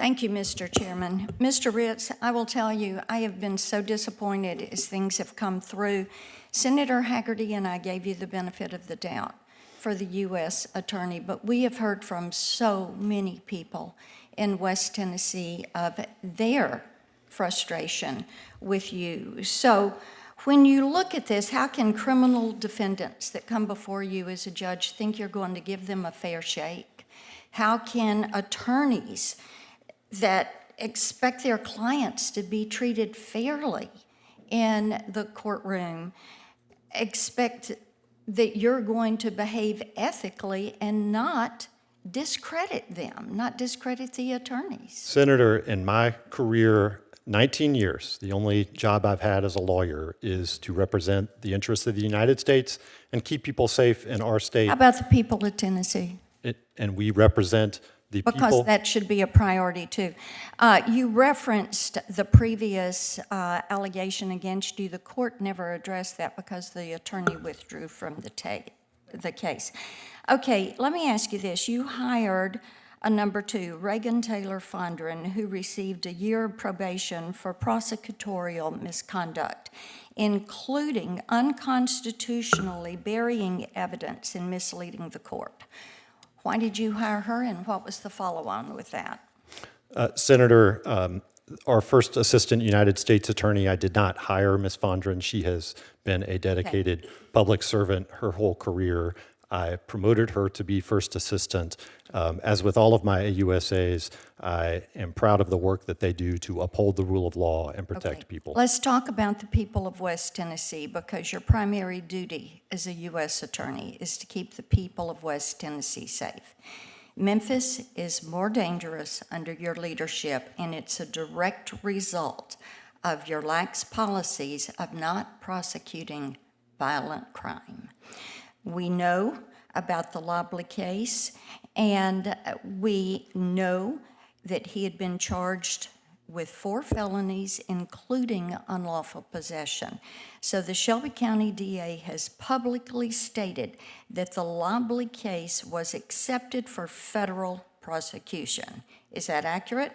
Thank you, Mr. Chairman. Mr. Ritz, I will tell you, I have been so disappointed as things have come through. Senator Hagerty and I gave you the benefit of the doubt for the U.S. Attorney, but we have heard from so many people in West Tennessee of their frustration with you. So when you look at this, how can criminal defendants that come before you as a judge think you're going to give them a fair shake? How can attorneys that expect their clients to be treated fairly in the courtroom expect that you're going to behave ethically and not discredit them, not discredit the attorneys? Senator, in my career, 19 years, the only job I've had as a lawyer is to represent the interests of the United States and keep people safe in our state. How about the people of Tennessee? And we represent the people. Because that should be a priority too. You referenced the previous allegation against you. The court never addressed that because the attorney withdrew from the case. Okay, let me ask you this. You hired a number 2, Reagan Taylor Fondren, who received a year of probation for prosecutorial misconduct, including unconstitutionally burying evidence and misleading the court. Why did you hire her, and what was the follow-on with that? Senator, our first assistant United States attorney, I did not hire Ms. Fondren. She has been a dedicated public servant her whole career. I promoted her to be first assistant. As with all of my AUSAs, I am proud of the work that they do to uphold the rule of law and protect people. Let's talk about the people of West Tennessee, because your primary duty as a U.S. attorney is to keep the people of West Tennessee safe. Memphis is more dangerous under your leadership, and it's a direct result of your lax policies of not prosecuting violent crime. We know about the Lobley case, and we know that he had been charged with 4 felonies, including unlawful possession. So the Shelby County DA has publicly stated that the Lobley case was accepted for federal prosecution. Is that accurate?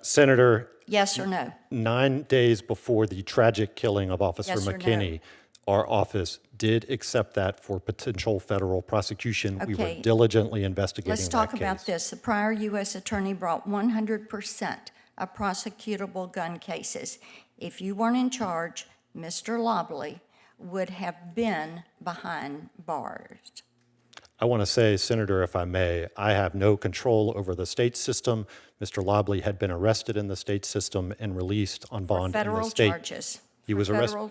Senator, Yes or no? 9 days before the tragic killing of Officer Yes or no? McKinney, our office did accept that for potential federal prosecution. We were Okay. diligently investigating that Let's case. talk about this. The prior U.S. attorney brought 100% of prosecutable gun cases. If you weren't in charge, Mr. Lobley would have been behind bars. I want to say, Senator, if I may, I have no control over the state system. Mr. Lobley had been arrested in the state system and released on bond in the Federal state. charges. He was arrested.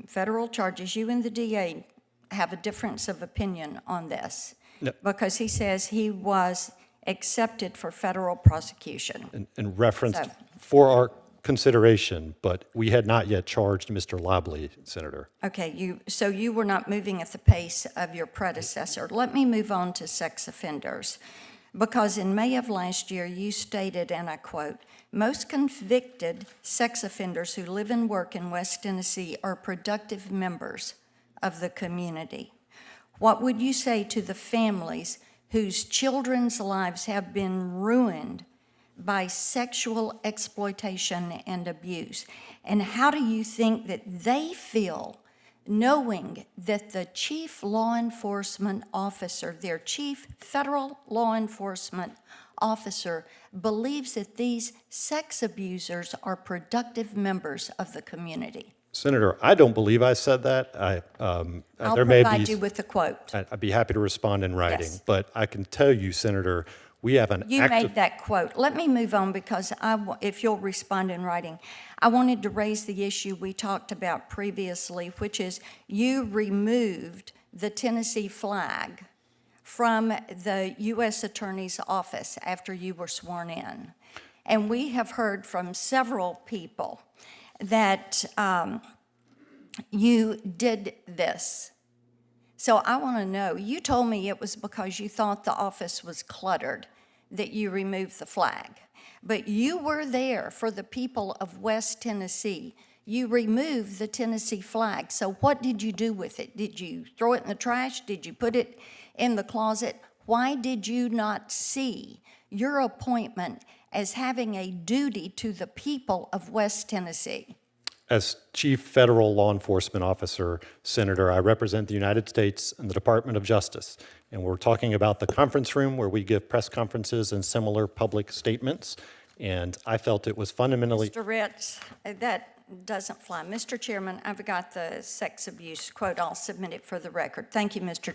Federal charges. You and the DA have a difference of opinion on this. No. Because he says he was accepted for federal prosecution. And referenced So- for our consideration, but we had not yet charged Mr. Lobley, Senator. Okay, so you were not moving at the pace of your predecessor. Let me move on to sex offenders, because in May of last year, you stated, and I quote, "Most convicted sex offenders who live and work in West Tennessee are productive members of the community." What would you say to the families whose children's lives have been ruined by sexual exploitation and abuse? And how do you think that they feel knowing that the chief law enforcement officer, their chief federal law enforcement officer, believes that these sex abusers are productive members of the community? Senator, I don't believe I said that. I'll there may provide be, you with the quote. I'd be happy to respond in writing, Yes. but I can tell you, Senator, we have an You active... made that quote. Let me move on, because if you'll respond in writing, I wanted to raise the issue we talked about previously, which is you removed the Tennessee flag from the U.S. Attorney's office after you were sworn in. And we have heard from several people that you did this. So I want to know, you told me it was because you thought the office was cluttered that you removed the flag. But you were there for the people of West Tennessee. You removed the Tennessee flag. So what did you do with it? Did you throw it in the trash? Did you put it in the closet? Why did you not see your appointment as having a duty to the people of West Tennessee? As Chief Federal Law Enforcement Officer, Senator, I represent the United States and the Department of Justice. And we're talking about the conference room where we give press conferences and similar public statements. And I felt it was fundamentally... Mr. Ritz, that doesn't fly. Mr. Chairman, I've got the sex abuse quote. I'll submit it for the record. Thank you, Mr.